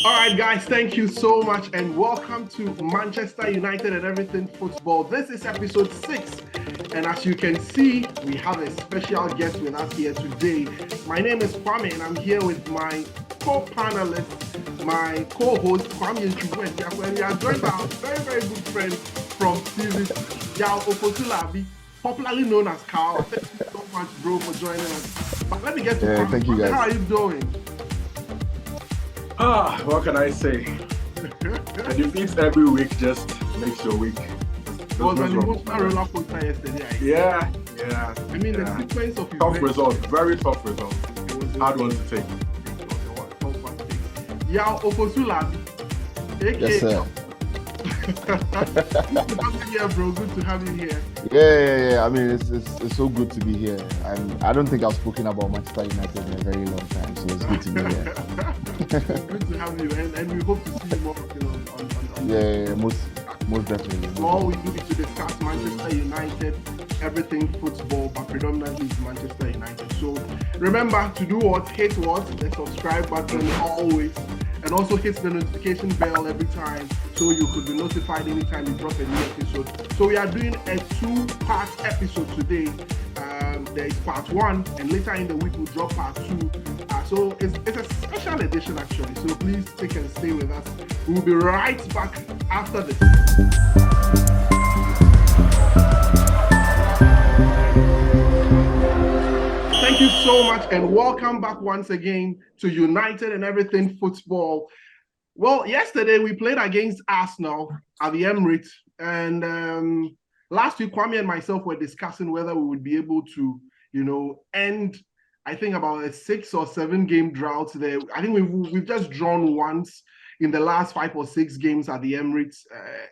All right, guys, thank you so much and welcome to Manchester United and Everything Football. This is episode 6, and as you can see, we have a special guest with us here today. My name is Kwame, and I'm here with my co-panelist, my co-host, Kwame Nchubu, and we are joined by our very, very good friend from series, Yao Opotulabi, popularly known as Carl. Thank you so much, bro, for joining us. But let me get to Kwame. Thank you, guys. How are you doing? What can I say? A defeat every week just makes your week. It was an emotional roller coaster yesterday. Yeah. I mean, the sequence of events. Tough result, very tough result. Hard one to take. Yao Opotulabi, aka. Yes, sir. Good to have you here, bro. Good to have you here. Yeah. I mean, it's so good to be here. I don't think I've spoken about Manchester United in a very long time, so it's good to be here. Good to have you, and we hope to see you more on Yeah, most definitely. All we do is to discuss Manchester United, everything football, but predominantly it's Manchester United. So remember to do what? Hit what? The subscribe button always. And also hit the notification bell every time so you could be notified anytime we drop a new episode. So we are doing a 2-part episode today. There is part 1, and later in the week we'll drop part 2. So it's a special edition actually. So please stick and stay with us. We'll be right back after this. Thank you so much and welcome back once again to United and Everything Football. Well, yesterday we played against Arsenal at the Emirates, and last week Kwame and myself were discussing whether we would be able to, end, I think, about a 6 or 7 game drought there. I think we've just drawn once in the last 5 or 6 games at the Emirates.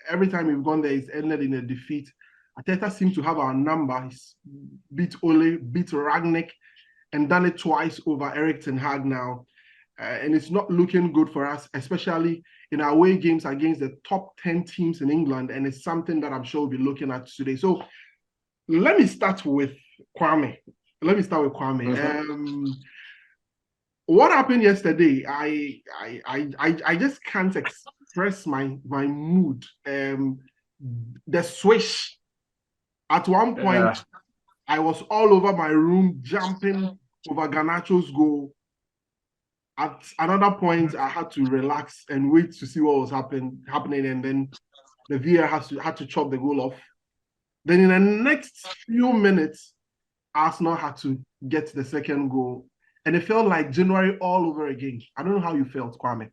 Every time we've gone there, it's ended in a defeat. Arteta seems to have our number. He's beat Ole, beat Ragnick, and done it twice over Eric Ten Hag now. And it's not looking good for us, especially in our away games against the top 10 teams in England. And it's something that I'm sure we'll be looking at today. So let me start with Kwame. Mm-hmm. What happened yesterday? I just can't express my mood. The swish. At one point, I was all over my room, jumping over Garnacho's goal. At another point, I had to relax and wait to see what was happening, and then the VAR had to chop the goal off. Then in the next few minutes, Arsenal had to get the second goal, and it felt like January all over again. I don't know how you felt, Kwame.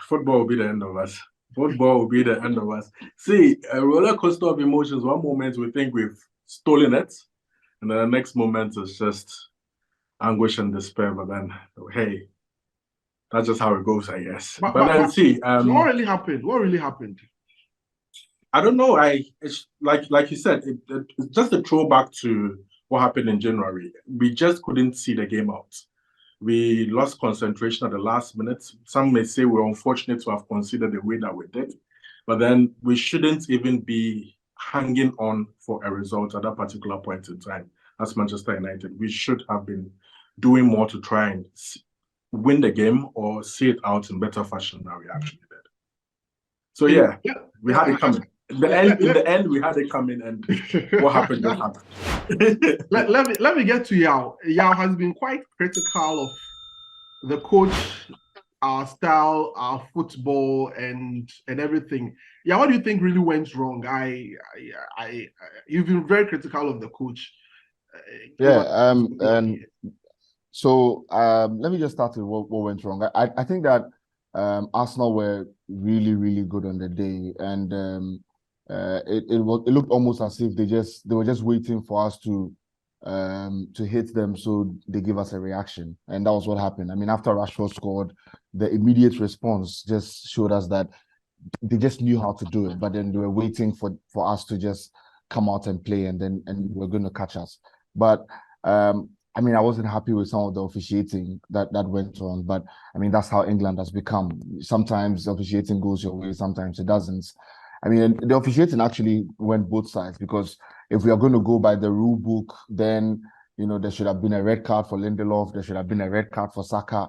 Football will be the end of us. Football will be the end of us. See, a roller coaster of emotions. One moment we think we've stolen it, and then the next moment is just anguish and despair. But then, hey, that's just how it goes, I guess. But then, see, what really happened? What really happened? I don't know. It's like you said, it's just a throwback to what happened in January. We just couldn't see the game out. We lost concentration at the last minute. Some may say we're unfortunate to have considered the way that we did, but then we shouldn't even be hanging on for a result at that particular point in time. As Manchester United, we should have been doing more to try and win the game or see it out in better fashion than we actually did. So we had it coming. In the end, we had it coming, and what happened just happened. let me get to Yao. Yao has been quite critical of the coach, our style, our football, and everything. Yeah, what do you think really went wrong? You've been very critical of the coach. So let me just start with what went wrong. I think that Arsenal were really, really good on the day, and it looked almost as if they were just waiting for us to hit them so they give us a reaction, and that was what happened. I mean, after Rashford scored, the immediate response just showed us that they just knew how to do it, but then they were waiting for us to just come out and play, and we're going to catch us. But I mean, I wasn't happy with some of the officiating that went on, but I mean, that's how England has become. Sometimes the officiating goes your way, sometimes it doesn't. I mean, the officiating actually went both sides, because if we are going to go by the rule book, then, there should have been a red card for Lindelof, there should have been a red card for Saka.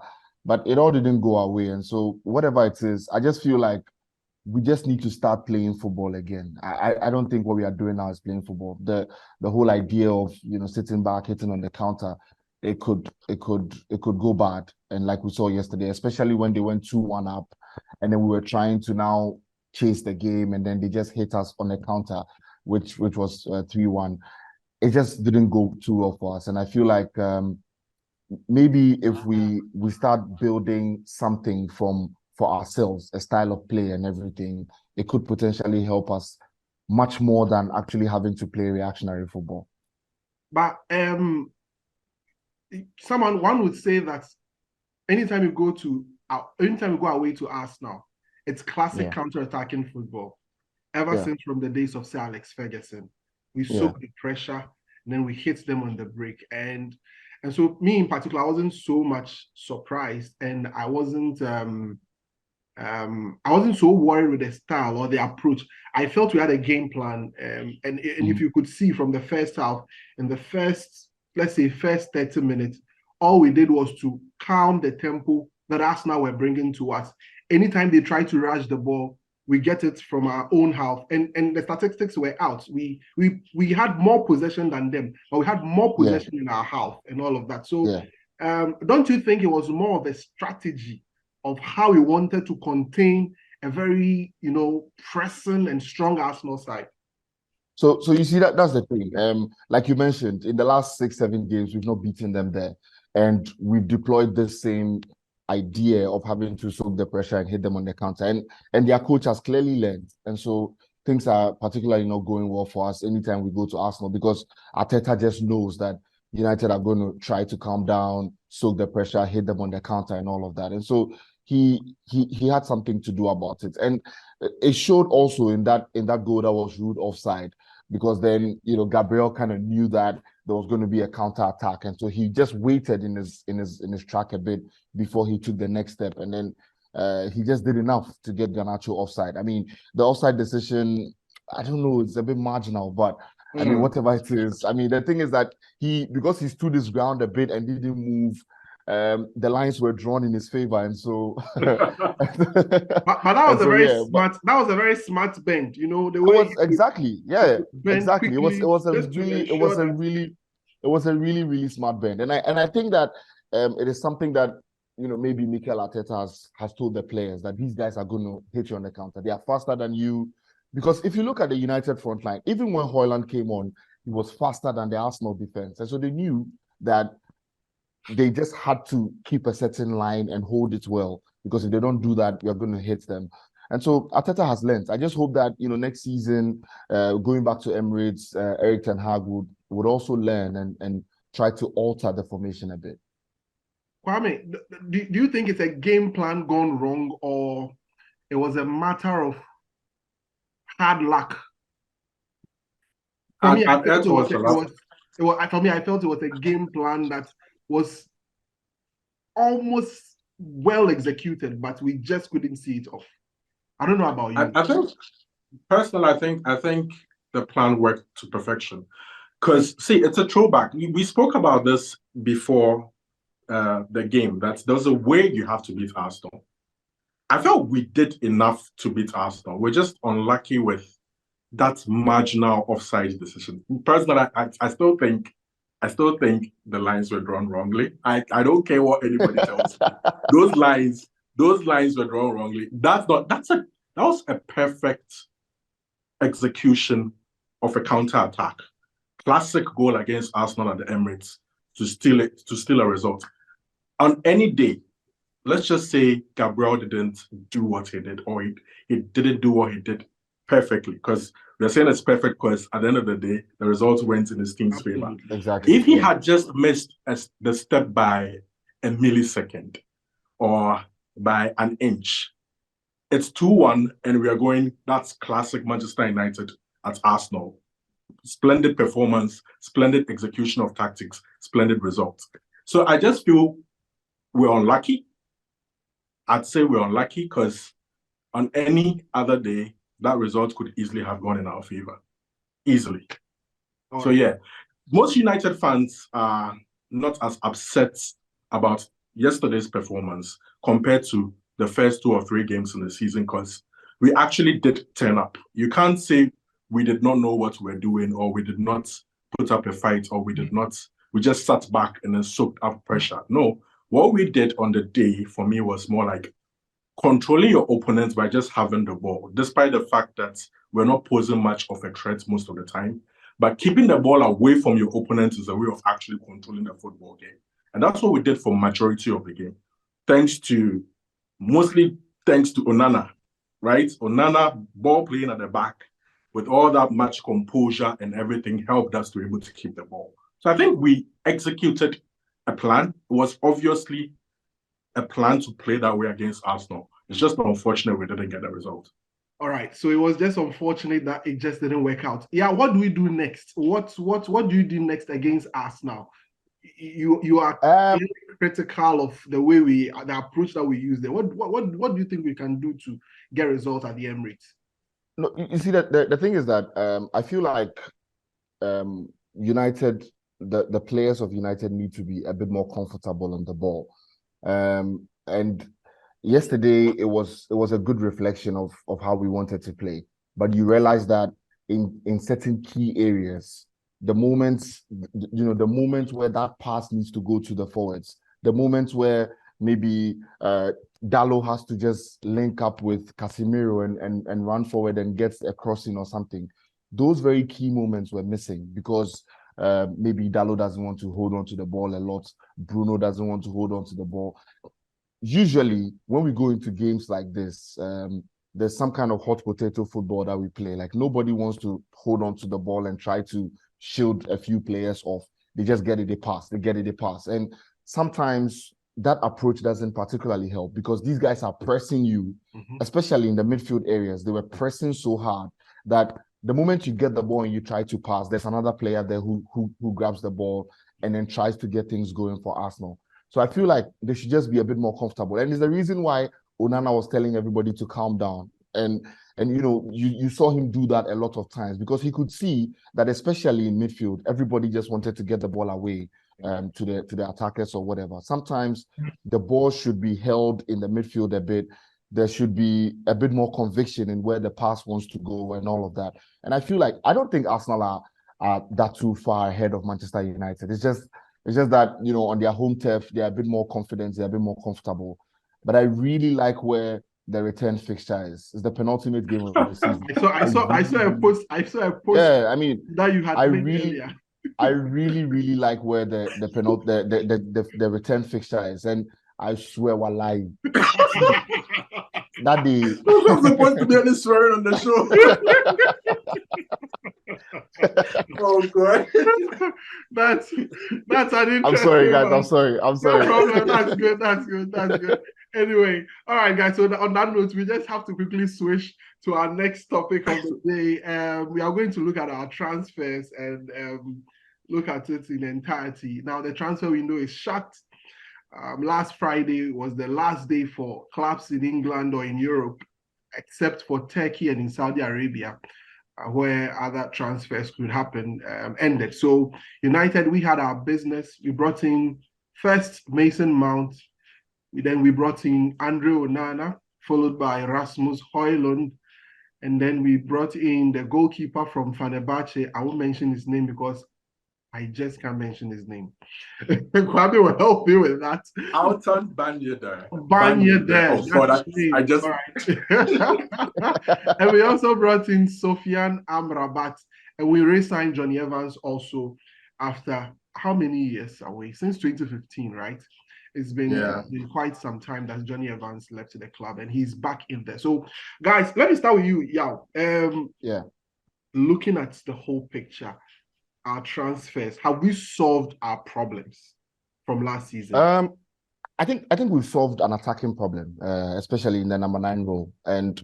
but it all didn't go our way. And so whatever it is, I just feel like we just need to start playing football again. I don't think what we are doing now is playing football. The whole idea of sitting back, hitting on the counter, it could go bad. And like we saw yesterday, especially when they went 2-1 up, and then we were trying to now chase the game, and then they just hit us on the counter, which was 3-1. It just didn't go too well for us. And I feel like maybe if we start building something for ourselves, a style of play and everything, it could potentially help us much more than actually having to play reactionary football. But one would say that anytime you go away to Arsenal, it's classic counter-attacking football. Ever since from the days of Sir Alex Ferguson, we soak the pressure and then we hit them on the break. And so me in particular, I wasn't so much surprised, and I wasn't so worried with the style or the approach. I felt we had a game plan, and if you could see from the first half, in the first 30 minutes, all we did was to calm the tempo that Arsenal were bringing to us. Anytime they tried to rush the ball, we get it from our own half, and the statistics were out. We had more possession than them, but we had more possession in our half and all of that. So, don't you think it was more of a strategy of how we wanted to contain a very pressing and strong Arsenal side? So you see that's the thing. Like you mentioned, in the last 6-7 games, we've not beaten them there, and we've deployed the same idea of having to soak the pressure and hit them on the counter, and their coach has clearly learned, and so things are particularly not going well for us anytime we go to Arsenal, because Arteta just knows that United are going to try to calm down, soak the pressure, hit them on the counter, and all of that, and so he had something to do about it, and it showed also in that goal that was ruled offside, because then Gabriel kind of knew that there was going to be a counter attack, and so he just waited in his track a bit before he took the next step, and then he just did enough to get Garnacho offside. I mean, the offside decision, I don't know, it's a bit marginal, but I mean, whatever it is, I mean, the thing is that because he stood his ground a bit and didn't move, the lines were drawn in his favor, and so. but that was That was a very smart bend. The way it was exactly, exactly. Quickly, it was a really smart bend, and I think that it is something that maybe Mikel Arteta has told the players that these guys are going to hit you on the counter. They are faster than you, because if you look at the United front line, even when Højlund came on, he was faster than the Arsenal defense, and so they knew that they just had to keep a certain line and hold it well, because if they don't do that, you're going to hit them. And so Arteta has learned. I just hope that next season, going back to Emirates, Erik ten Hag would also learn and try to alter the formation a bit. Kwame, do you think it's a game plan gone wrong, or it was a matter of hard luck? For me, I felt it was a game plan that was almost well executed, but we just couldn't see it off. I don't know about you. I think personally, I think the plan worked to perfection. Because see, it's a throwback. We spoke about this before the game, that there's a way you have to beat Arsenal. I felt we did enough to beat Arsenal. We're just unlucky with that marginal offside decision. Personally, I still think the lines were drawn wrongly. I don't care what anybody tells me. Those lines were drawn wrongly. That was a perfect execution of a counter-attack. Classic goal against Arsenal at the Emirates to steal a result. On any day, let's just say Gabriel didn't do what he did, or he didn't do what he did perfectly, because we're saying it's perfect because at the end of the day, the results went in his team's favor. Exactly. If he had just missed the step by a millisecond or by an inch, it's 2-1, and we are going, that's classic Manchester United at Arsenal. Splendid performance, splendid execution of tactics, splendid results. So I just feel we're unlucky. I'd say we're unlucky because on any other day, that result could easily have gone in our favor. Easily. So yeah, most United fans are not as upset about yesterday's performance compared to the first 2 or 3 games in the season, because we actually did turn up. You can't say we did not know what we're doing, or we did not put up a fight, or we just sat back and then soaked up pressure. No, what we did on the day for me was more like controlling your opponents by just having the ball, despite the fact that we're not posing much of a threat most of the time. But keeping the ball away from your opponents is a way of actually controlling the football game. And that's what we did for majority of the game. Mostly thanks to Onana, right? Onana, ball playing at the back with all that much composure and everything helped us to be able to keep the ball. So I think we executed a plan. It was obviously a plan to play that way against Arsenal. It's just unfortunate we didn't get the result. All right, so it was just unfortunate that it just didn't work out. Yeah, what do we do next? What do you do next against Arsenal? You are critical of the way the approach that we use there. What do you think we can do to get results at the Emirates? No, you see that the thing is that I feel like United, the players of United need to be a bit more comfortable on the ball. And yesterday it was a good reflection of how we wanted to play. But you realize that in certain key areas, the moments where that pass needs to go to the forwards, the moments where maybe Dalot has to just link up with Casemiro and run forward and gets a crossing or something. Those very key moments were missing because maybe Dalot doesn't want to hold on to the ball a lot. Bruno doesn't want to hold on to the ball. Usually, when we go into games like this, there's some kind of hot potato football that we play. Like nobody wants to hold on to the ball and try to shield a few players off. They just get it, they pass. They get it, they pass. And sometimes that approach doesn't particularly help because these guys are pressing you, especially in the midfield areas. They were pressing so hard that the moment you get the ball and you try to pass, there's another player there who grabs the ball and then tries to get things going for Arsenal. So I feel like they should just be a bit more comfortable. And it's the reason why Onana was telling everybody to calm down. And you saw him do that a lot of times because he could see that, especially in midfield, everybody just wanted to get the ball away to the attackers or whatever. Sometimes the ball should be held in the midfield a bit. There should be a bit more conviction in where the pass wants to go and all of that. And I feel like I don't think Arsenal are that too far ahead of Manchester United. It's just that, on their home turf, they're a bit more confident, they're a bit more comfortable. But I really like where the return fixture is. It's the penultimate game of the season. I saw a post. Yeah, I mean, that you had made earlier. I really, really like where the return fixture is, and I swear, wallahi, that day. I'm not supposed to be any swearing on the show. Oh God, that's an interesting. I'm sorry, guys. I'm sorry. No problem. That's good. Anyway, all right, guys. So on that note, we just have to quickly switch to our next topic of the day. We are going to look at our transfers and look at it in entirety. Now, the transfer window is shut. Last Friday was the last day for clubs in England or in Europe, except for Turkey and in Saudi Arabia, where other transfers could happen, ended. So United, we had our business. We brought in first Mason Mount. Then we brought in Andre Onana, followed by Rasmus Højlund. And then we brought in the goalkeeper from Fenerbahce. I won't mention his name because I just can't mention his name. Kwame will help me with that. Altan Banyeder. Banyeder. I just. Right. And we also brought in Sofiane Amrabat, and we re-signed Johnny Evans also after how many years away? Since 2015, right? It's been quite some time that Johnny Evans left the club, and he's back in there. So, guys, let me start with you, Yao. Looking at the whole picture, our transfers, have we solved our problems from last season? I think we've solved an attacking problem, especially in the number 9 role, and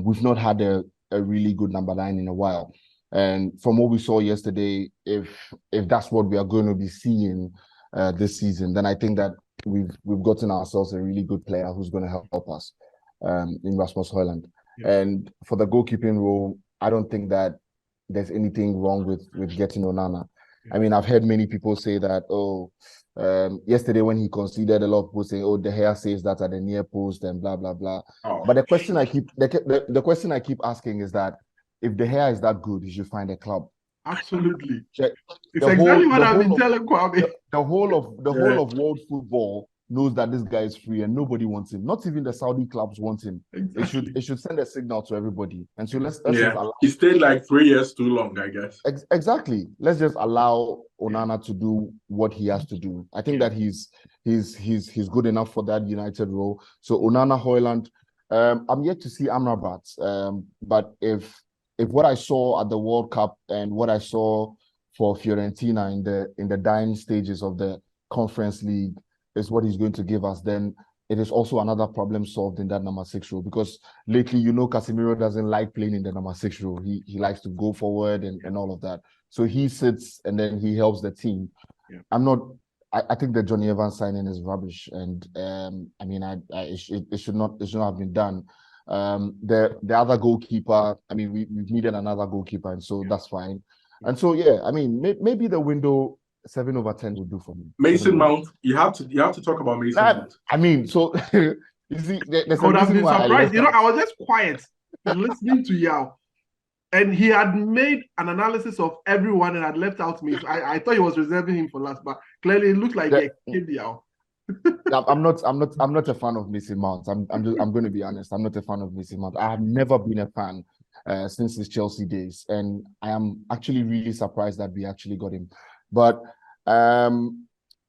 we've not had a really good number 9 in a while. And from what we saw yesterday, if that's what we are going to be seeing this season, then I think that we've gotten ourselves a really good player who's going to help us in Rasmus Højlund. Yeah. And for the goalkeeping role, I don't think that there's anything wrong with getting Onana. I mean, I've heard many people say that, yesterday when he conceded, a lot of people say, oh, De Gea says that at the near post and blah, blah, blah. Oh. But the question I keep the question I keep asking is that if De Gea is that good, he should find a club. Absolutely. Check. It's exactly what I've been telling Kwame. The whole of world football knows that this guy is free and nobody wants him. Not even the Saudi clubs want him. Exactly. It should send a signal to everybody. And so let's Yeah, just allow. he stayed like 3 years too long, I guess. Exactly. Let's just allow Onana to do what he has to do. I think that he's good enough for that United role. So Onana, Højlund, I'm yet to see Amrabat. But if what I saw at the World Cup and what I saw for Fiorentina in the dying stages of the Conference League is what he's going to give us, then it is also another problem solved in that number 6 role. Because lately, Casemiro doesn't like playing in the number 6 role. He likes to go forward and all of that. So he sits and then he helps the team. Yeah. I think the Johnny Evans signing is rubbish, and I mean, it should not have been done. The other goalkeeper, I mean, we needed another goalkeeper, and so that's fine. And so I mean, maybe the window 7/10 would do for me. Mason Mount, you have to talk about Mason Mount. I mean, so you see, there's I would have been surprised. I was just quiet listening to Yao, and he had made an analysis of everyone and had left out me. So I thought he was reserving him for last, but clearly it looked like they killed Yao. I'm not a fan of Mason Mount. I'm going to be honest. I'm not a fan of Mason Mount. I have never been a fan since his Chelsea days, and I am actually really surprised that we actually got him. But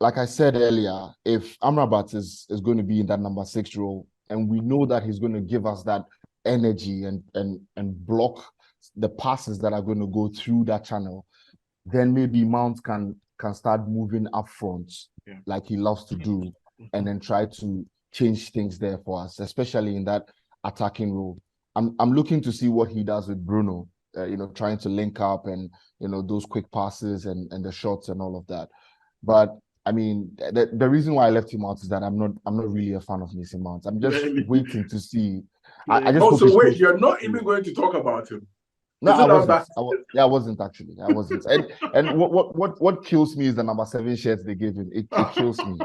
like I said earlier, if Amrabat is going to be in that number 6 role, and we know that he's going to give us that energy and block the passes that are going to go through that channel, then maybe Mount can start moving up front like he loves to do, and then try to change things there for us, especially in that attacking role. I'm looking to see what he does with Bruno, trying to link up and those quick passes and the shots and all of that. But I mean, the reason why I left him out is that I'm not really a fan of Mason Mount. I'm just waiting to see. I just so wait, you're not even going to talk about him? No, I wasn't actually. I wasn't. And what kills me is the number 7 shirts they gave him. It kills me.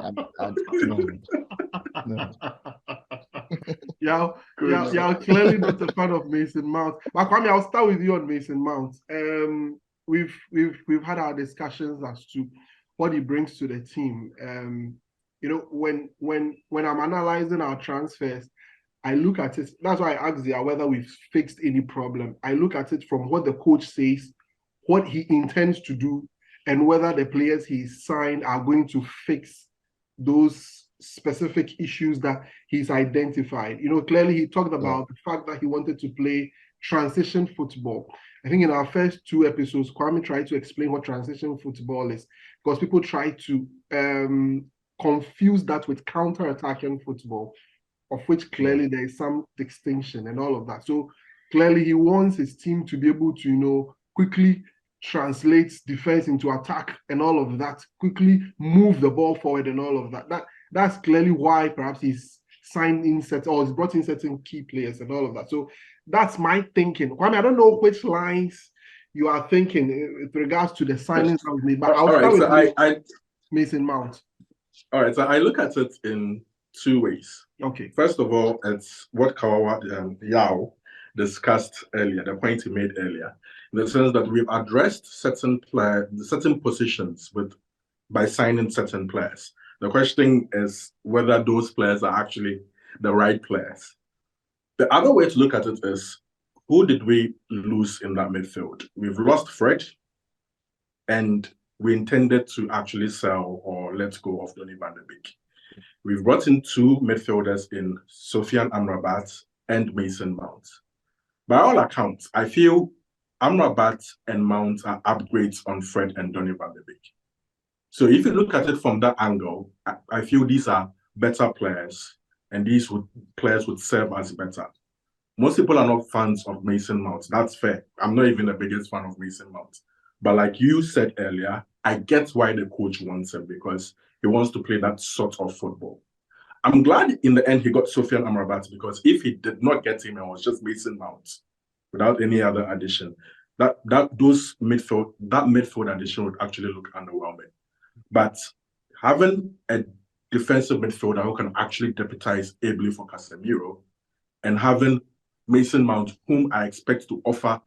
No. You're clearly not a fan of Mason Mount. But Kwame, I'll start with you on Mason Mount. We've had our discussions as to what he brings to the team. When I'm analyzing our transfers, I look at it. That's why I asked you whether we've fixed any problem. I look at it from what the coach says, what he intends to do, and whether the players he's signed are going to fix those specific issues that he's identified. Clearly he talked about the fact that he wanted to play transition football. I think in our first 2 episodes, Kwame tried to explain what transition football is, because people try to confuse that with counter-attacking football, of which clearly there is some distinction and all of that. So clearly he wants his team to be able to, quickly translate defense into attack and all of that, quickly move the ball forward and all of that. That's clearly why perhaps he's signed in he's brought in certain key players and all of that. So that's my thinking. Kwame, I don't know which lines you are thinking with regards to the signings that was made, but I'll start with Mason Mount. All right, so I look at it in 2 ways. Okay. First of all, it's what Kawawa Yao discussed earlier, the point he made earlier, in the sense that we've addressed certain positions by signing certain players. The question is whether those players are actually the right players. The other way to look at it is, who did we lose in that midfield? We've lost Fred, and we intended to actually sell or let go of Donny van de Beek. We've brought in 2 midfielders in Sofiane Amrabat and Mason Mount. By all accounts, I feel Amrabat and Mount are upgrades on Fred and Donny van de Beek. So if you look at it from that angle, I feel these are better players, and these players would serve us better. Most people are not fans of Mason Mount. That's fair. I'm not even the biggest fan of Mason Mount. But like you said earlier, I get why the coach wants him, because he wants to play that sort of football. I'm glad in the end he got Sofiane Amrabat, because if he did not get him and was just Mason Mount without any other addition, that midfield addition would actually look underwhelming. But having a defensive midfielder who can actually deputize ably for Casemiro, and having Mason Mount, whom I expect to offer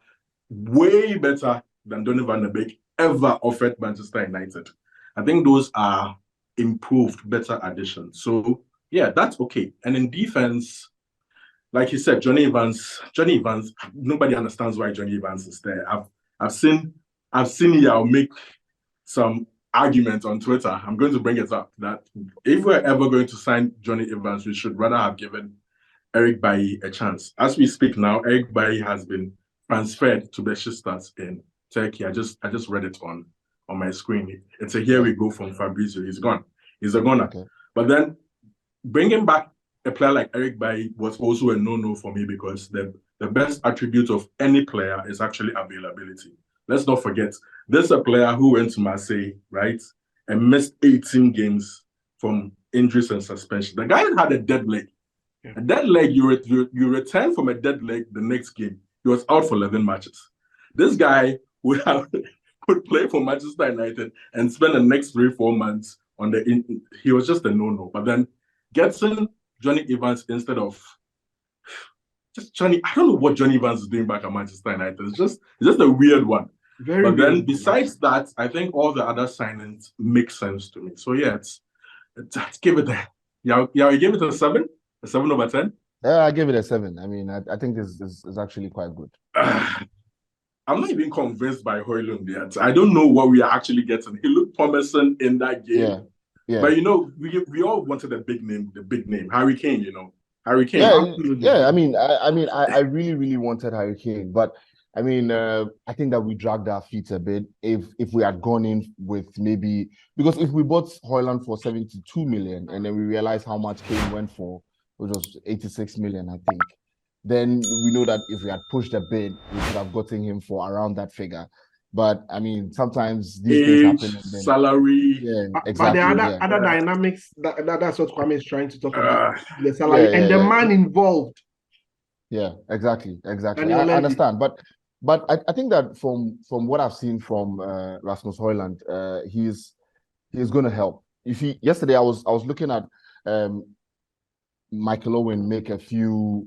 way better than Donny van de Beek ever offered Manchester United. I think those are improved, better additions. So yeah, that's okay. And in defense, like you said, Johnny Evans, nobody understands why Johnny Evans is there. I've seen Yao make some argument on Twitter. I'm going to bring it up that if we're ever going to sign Johnny Evans, we should rather have given Eric Bailly a chance. As we speak now, Eric Bailly has been transferred to Besiktas in Turkey. I just read it on my screen. It's a here we go from Fabrizio. He's gone. He's a goner. Okay. But then bringing back a player like Eric Bailly was also a no-no for me because the best attribute of any player is actually availability. Let's not forget, this is a player who went to Marseille, right, and missed 18 games from injuries and suspension. The guy had a dead leg. Yeah. A dead leg, you return from a dead leg the next game. He was out for 11 matches. This guy would play for Manchester United and spend the next 3-4 months on he was just a no-no. But then getting Johnny Evans instead of just Johnny, I don't know what Johnny Evans is doing back at Manchester United. It's just a weird one. But then besides that, I think all the other signings make sense to me. So yeah, let's give it you give it a 7? A 7 over 10? Yeah, I give it a 7. I mean, I think this is actually quite good. I'm not even convinced by Højlund yet. I don't know what we are actually getting. He looked promising in that game. Yeah. But we all wanted the big name, Harry Kane. Harry Kane. Yeah. I mean, I really, really wanted Harry Kane, but I mean, I think that we dragged our feet a bit. If we had gone in with maybe because if we bought Højlund for 72 million and then we realized how much Kane went for, which was 86 million, I think. Then we know that if we had pushed a bit, we could have gotten him for around that figure. But I mean, sometimes these things happen. And then, salary, exactly. But the other dynamics that's what Kwame is trying to talk about. The salary and the man involved. Yeah, exactly. I understand, but I think that from what I've seen from Rasmus Højlund, he's going to help. Yesterday I was looking at Michael Owen make a few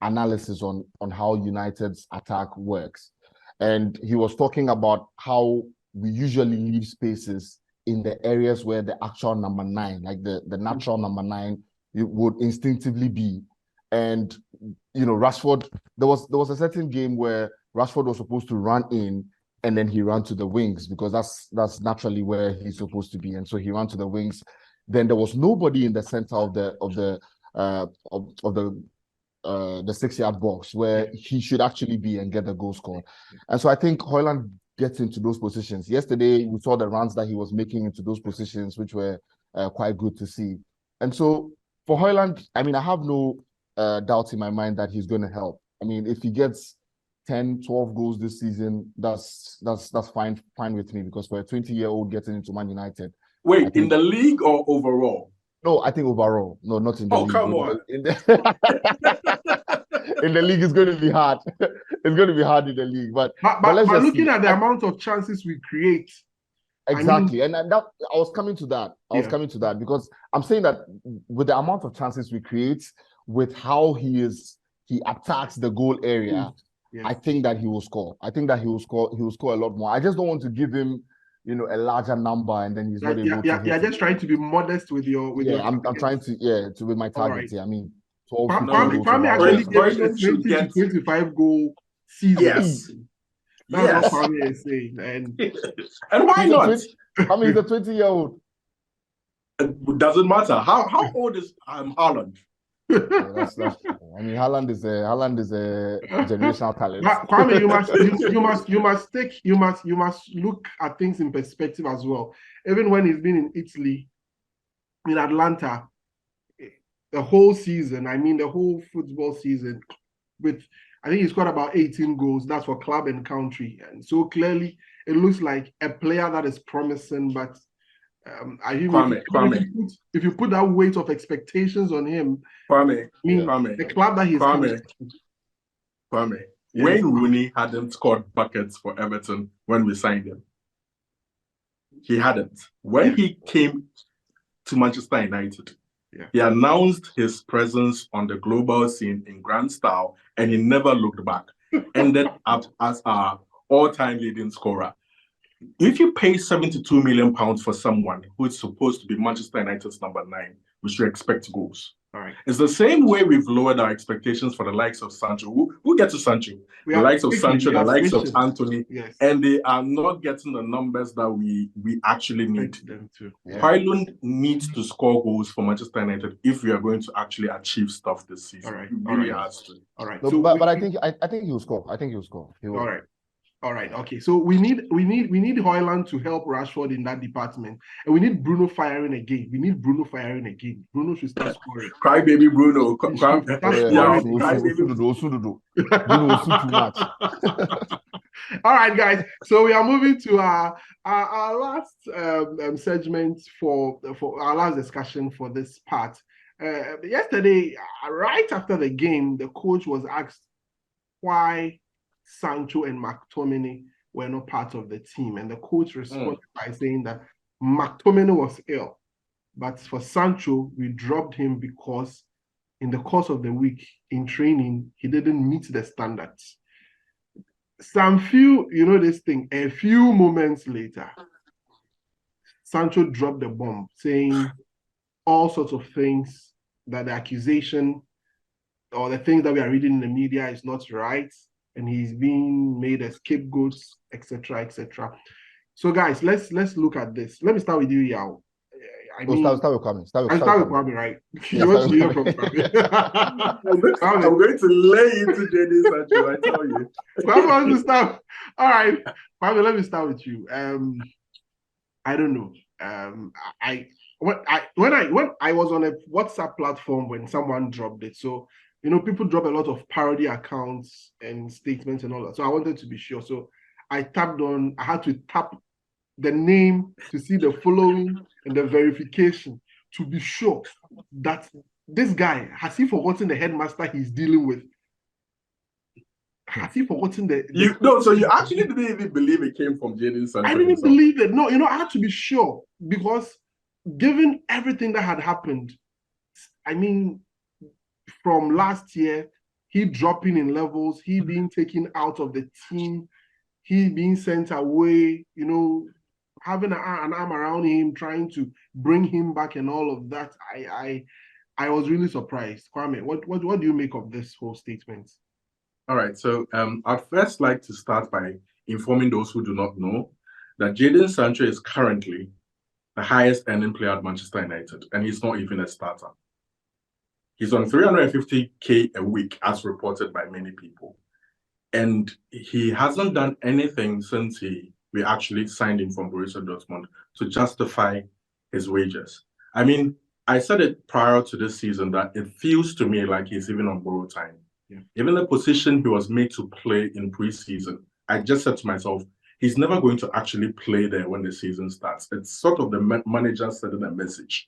analysis on how United's attack works, and he was talking about how we usually leave spaces in the areas where the actual number 9, like the natural number 9, you would instinctively be. And Rashford, there was a certain game where Rashford was supposed to run in and then he ran to the wings because that's naturally where he's supposed to be, and so he ran to the wings. Then there was nobody in the center of the 6-yard box where he should actually be and get the goal scored. And so I think Højlund gets into those positions. Yesterday, we saw the runs that he was making into those positions, which were quite good to see. And so for Højlund, I mean, I have no doubt in my mind that he's going to help. I mean, if he gets 10, 12 goals this season, that's fine with me, because for a 20-year-old getting into Man United. Wait, in the league or overall? No, I think overall. No, not in the league. Oh, come on. In the league, it's going to be hard. It's going to be hard in the league. But looking at the amount of chances we create. Exactly. I was coming to that. I was coming to that because I'm saying that with the amount of chances we create, with how he attacks the goal area, I think that he will score. I think that he will score a lot more. I just don't want to give him a larger number and then he's not able to. You're just trying to be modest with your. I'm trying to with my targets. Right. I mean, Kwame actually gets 20 to 25 goal season. Yes. That's what Kwame is saying. And why not? I mean, he's a 20-year-old. It doesn't matter. How old is Haaland? That's I mean, Haaland is a generational talent. Kwame, you must look at things in perspective as well. Even when he's been in Italy, in Atlanta, the whole season, I mean the whole football season, I think he's got about 18 goals. That's for club and country, and so clearly it looks like a player that is promising, but. If you put that weight of expectations on him, Kwame, the club that he's Kwame, Wayne Rooney hadn't scored buckets for Everton when we signed him. He hadn't. When he came to Manchester United, he announced his presence on the global scene in grand style, and he never looked back. Ended up as our all-time leading scorer. If you pay £72 million for someone who is supposed to be Manchester United's number 9, we should expect goals. All right. It's the same way we've lowered our expectations for the likes of Sancho. We'll get to Sancho. The likes of Sancho, the likes of Anthony, and they are not getting the numbers that we actually need. Them to. Højlund needs to score goals for Manchester United if we are going to actually achieve stuff this season. All right. He really has to. All right. No, So but I think he'll score. I think he'll score. He will. All right. All right. Okay. So we need Højlund to help Rashford in that department, and we need Bruno firing again. Bruno should start scoring. Cry baby Bruno. Too much. All right, guys. So we are moving to our last segment for our last discussion for this part. Yesterday, right after the game, the coach was asked why Sancho and McTominay were not part of the team, and the coach responded by saying that McTominay was ill, but for Sancho, we dropped him because in the course of the week in training, he didn't meet the standards. A few moments later, Sancho dropped the bomb, saying all sorts of things, that the accusation or the things that we are reading in the media is not right, and he's being made a scapegoat, etc., etc. So, guys, let's look at this. Let me start with you, Yao. Start with Kwame. Start with Kwame, right? You want to hear from Kwame? I'm going to lay into JD Sancho, I tell you. Kwame wants to start. All right, Kwame, let me start with you. I don't know. When I was on a WhatsApp platform when someone dropped it, so people drop a lot of parody accounts and statements and all that. So I wanted to be sure. So I had to tap the name to see the following and the verification to be sure that this guy, has he forgotten the headmaster he's dealing with? Has he forgotten So you actually didn't even believe it came from Jadon Sancho? I didn't believe it. No, I had to be sure because given everything that had happened, I mean, from last year, he dropping in levels, he being taken out of the team, he being sent away, having an arm around him, trying to bring him back and all of that. I was really surprised. Kwame, what do you make of this whole statement? All right, so I'd first like to start by informing those who do not know that Jadon Sancho is currently the highest earning player at Manchester United, and he's not even a starter. He's on 350K a week, as reported by many people. And he hasn't done anything since we actually signed him from Borussia Dortmund to justify his wages. I mean, I said it prior to this season that it feels to me like he's even on borrowed time. Yeah. Even the position he was made to play in preseason, I just said to myself, he's never going to actually play there when the season starts. It's sort of the manager sending a message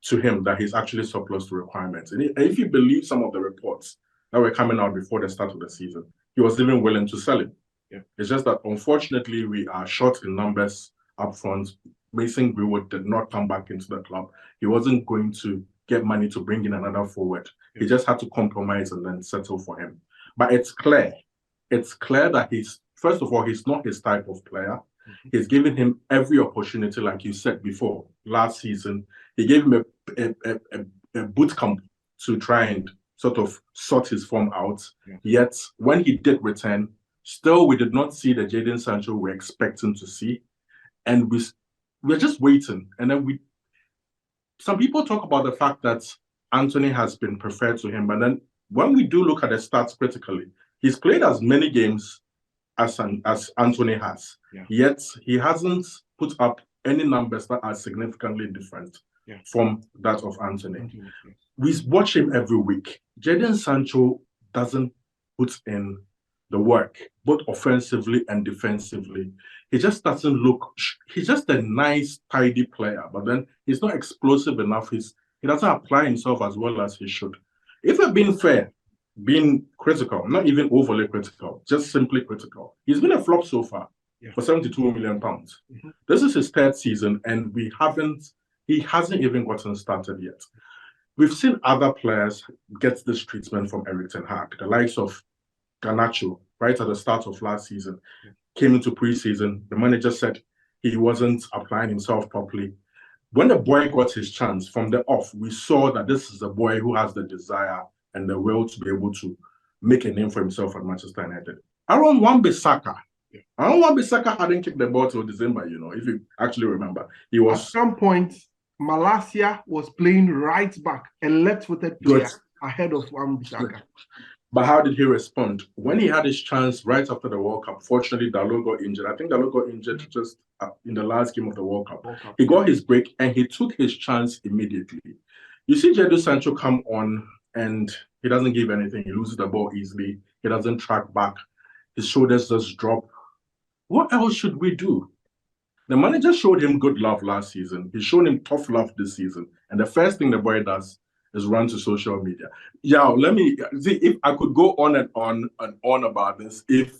to him that he's actually surplus to requirements. And if you believe some of the reports that were coming out before the start of the season, he was even willing to sell him. Yeah. It's just that, unfortunately, we are short in numbers up front. Mason Greenwood did not come back into the club. He wasn't going to get money to bring in another forward. Yeah. He just had to compromise and then settle for him. But it's clear that first of all, he's not his type of player. Mm-hmm. He's given him every opportunity, like you said before, last season. He gave him a boot camp to try and sort of sort his form out. Yeah. Yet, when he did return, still we did not see the Jadon Sancho we're expecting to see. And we're just waiting. And then some people talk about the fact that Anthony has been preferred to him. But then when we do look at the stats critically, he's played as many games as Anthony has. Yeah. Yet he hasn't put up any numbers that are significantly different from that of Anthony. We watch him every week. Jadon Sancho doesn't put in the work, both offensively and defensively. He just doesn't look, he's just a nice, tidy player, but then he's not explosive enough. He doesn't apply himself as well as he should. If we're being fair, being critical, not even overly critical, just simply critical. He's been a flop so far for £72 million. This is his third season, and he hasn't even gotten started yet. We've seen other players get this treatment from Erik ten Hag, the likes of Garnacho, right at the start of last season, came into preseason. The manager said he wasn't applying himself properly. When the boy got his chance from the off, we saw that this is a boy who has the desire and the will to be able to make a name for himself at Manchester United. Aaron Wan-Bissaka hadn't kicked the ball till December, if you actually remember. He was at some point, Malacia was playing right back, a left-footed player ahead of Wan-Bissaka. But how did he respond? When he had his chance right after the World Cup, fortunately, Dalot got injured. I think Dalot got injured just in the last game of the World Cup. He got his break and he took his chance immediately. You see Jadon Sancho come on and he doesn't give anything. He loses the ball easily. He doesn't track back. His shoulders just drop. What else should we do? The manager showed him good love last season. He's shown him tough love this season. And the first thing the boy does is run to social media. Yeah, let me see if I could go on and on about this if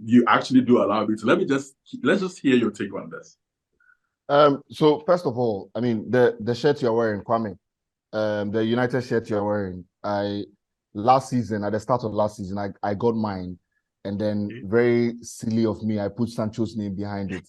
you actually do allow me to. Let's just hear your take on this. So first of all, I mean the shirt you're wearing, Kwame, the United shirt you're wearing, last season, at the start of last season, I got mine. And then, very silly of me, I put Sancho's name behind it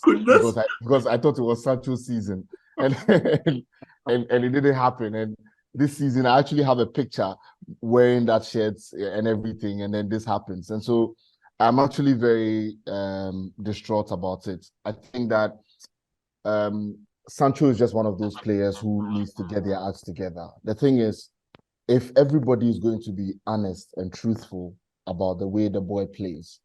because I thought it was Sancho's season, and and it didn't happen. And this season, I actually have a picture wearing that shirt and everything, and then this happens. And so, I'm actually very distraught about it. I think that Sancho is just one of those players who needs to get their acts together. The thing is, if everybody is going to be honest and truthful about the way the boy plays,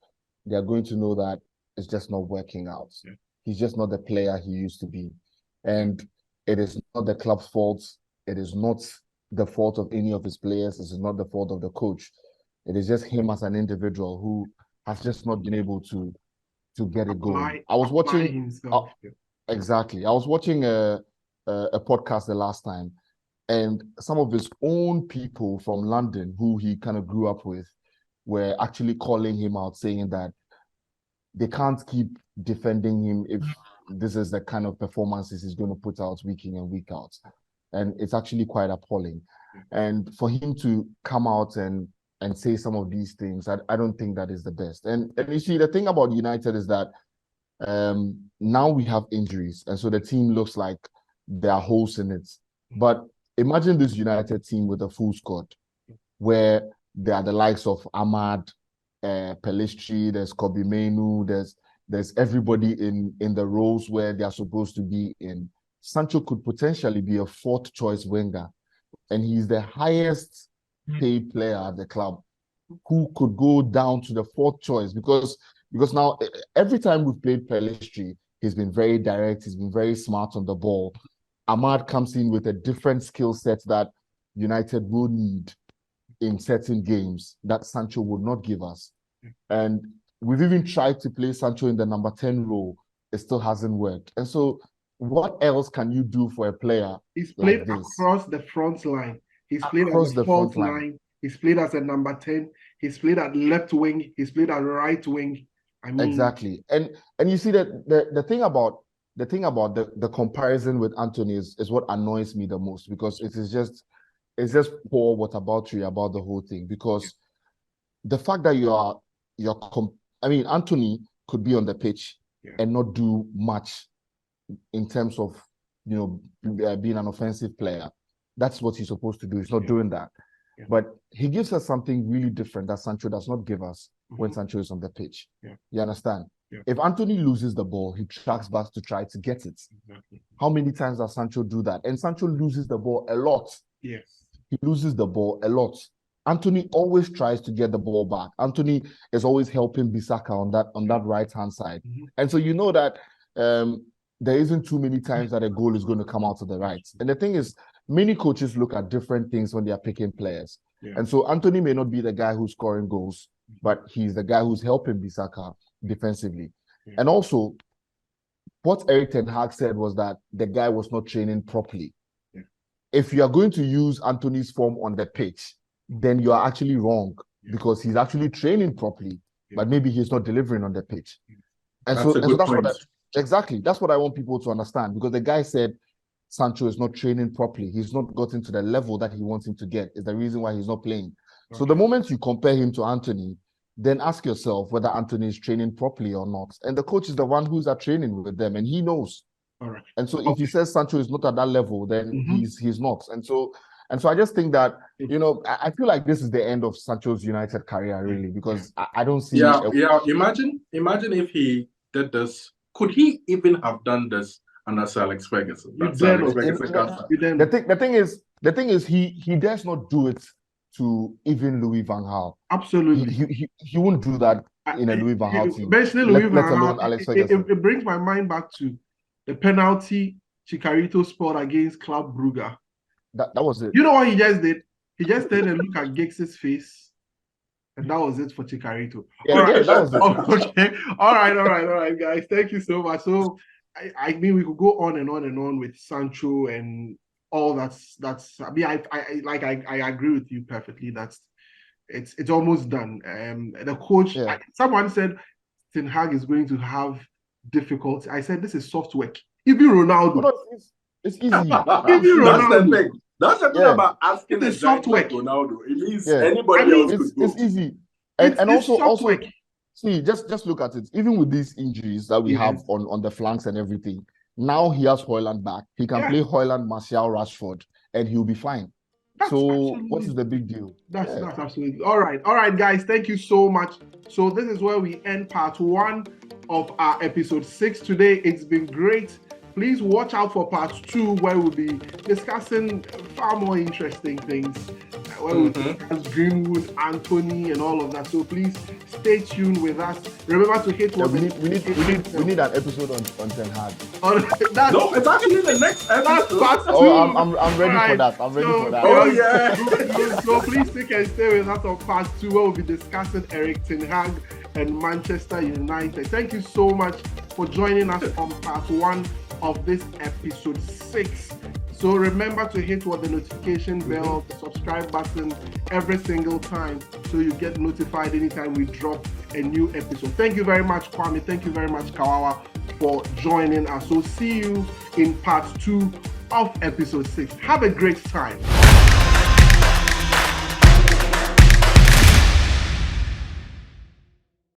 they're going to know that it's just not working out. Yeah. He's just not the player he used to be. And it is not the club's fault. It is not the fault of any of his players. It is not the fault of the coach. It is just him as an individual who has just not been able to get it going. I was watching exactly. I was watching a podcast the last time, and some of his own people from London who he kind of grew up with were actually calling him out, saying that they can't keep defending him if this is the kind of performances he's going to put out week in and week out. And it's actually quite appalling. And for him to come out and say some of these things, I don't think that is the best. And you see, the thing about United is that now we have injuries. And so the team looks like there are holes in it. But imagine this United team with a full squad where there are the likes of Ahmad, Pelistri, there's Kobe Mainu, there's everybody in the roles where they are supposed to be in. Sancho could potentially be a fourth choice winger, and he's the highest paid player at the club who could go down to the fourth choice because now every time we've played Pelistri, he's been very direct, he's been very smart on the ball. Ahmad comes in with a different skill set that United will need in certain games that Sancho would not give us. And we've even tried to play Sancho in the number 10 role. It still hasn't worked. And so what else can you do for a player? He's played like across the front line. He's played as a fourth line. He's played as a number 10. He's played at left wing. He's played at right wing. I mean, exactly. And you see that the thing about the comparison with Anthony is what annoys me the most, because it's just poor whataboutery about the whole thing. Because the fact that Anthony could be on the pitch and not do much in terms of being an offensive player. That's what he's supposed to do. He's not doing that. But he gives us something really different that Sancho does not give us when Sancho is on the pitch. You understand? If Anthony loses the ball, he tracks back to try to get it. How many times does Sancho do that? And Sancho loses the ball a lot. Yes. He loses the ball a lot. Anthony always tries to get the ball back. Anthony is always helping Bissaka on that right-hand side. And so you know that there isn't too many times that a goal is going to come out to the right. And the thing is, many coaches look at different things when they are picking players. And so Anthony may not be the guy who's scoring goals, but he's the guy who's helping Bissaka defensively. And also, what Erik ten Hag said was that the guy was not training properly. If you are going to use Anthony's form on the pitch, then you are actually wrong. because he's actually training properly, but maybe he's not delivering on the pitch. And That's a good that's point. exactly. That's what I want people to understand, because the guy said Sancho is not training properly. He's not gotten to the level that he wants him to get. Is the reason why he's not playing. So the moment you compare him to Anthony, then ask yourself whether Anthony is training properly or not. And the coach is the one who's at training with them, and he knows. All right. And so if he says Sancho is not at that level, then he's not. And so I just think that, you know, I feel like this is the end of Sancho's United career, really, because I don't see. Imagine if he did this. Could he even have done this under Sir Alex Ferguson? The thing is, he dares not do it to even Louis van Gaal. Absolutely, he won't do that in a Louis van Gaal team. Basically, Louis van Gaal. It brings my mind back to the penalty Chicharito scored against Club Brugge. That was it. You know what he just did? He just turned and looked at Giggs' face, and that was it for Chicharito. Okay. All right, guys. Thank you so much. So, I mean, we could go on and on and on with Sancho and all that's. I mean, I agree with you perfectly. It's almost done. The coach. Someone said Ten Hag is going to have difficulty. I said this is soft work. Even Ronaldo. It's easy. That's the thing. That's the thing about asking the soft work. Ronaldo. It means anybody else could go. It's easy. And also see, just look at it. Even with these injuries that we have on the flanks and everything, now he has Højlund back. He can play Højlund, Martial, Rashford, and he'll be fine. What is the big deal? That's absolutely all right, guys. Thank you so much. So this is where we end part 1 of our episode 6 today. It's been great. Please watch out for part 2, where we'll be discussing far more interesting things. Where we'll discuss Greenwood, Anthony, and all of that. So please stay tuned with us. Remember to hit what we need an episode on Ten Hag. No, it's actually the next episode. Part 2. I'm ready for that. I'm ready for that. Oh yeah. So please stick and stay with us on part 2, where we'll be discussing Erik Ten Hag and Manchester United. Thank you so much for joining us on part 1 of this episode 6. So remember to hit the notification bell, the subscribe button every single time, so you get notified anytime we drop a new episode. Thank you very much, Kwame. Thank you very much, Kawawa, for joining us. So see you in part 2 of episode 6. Have a great time.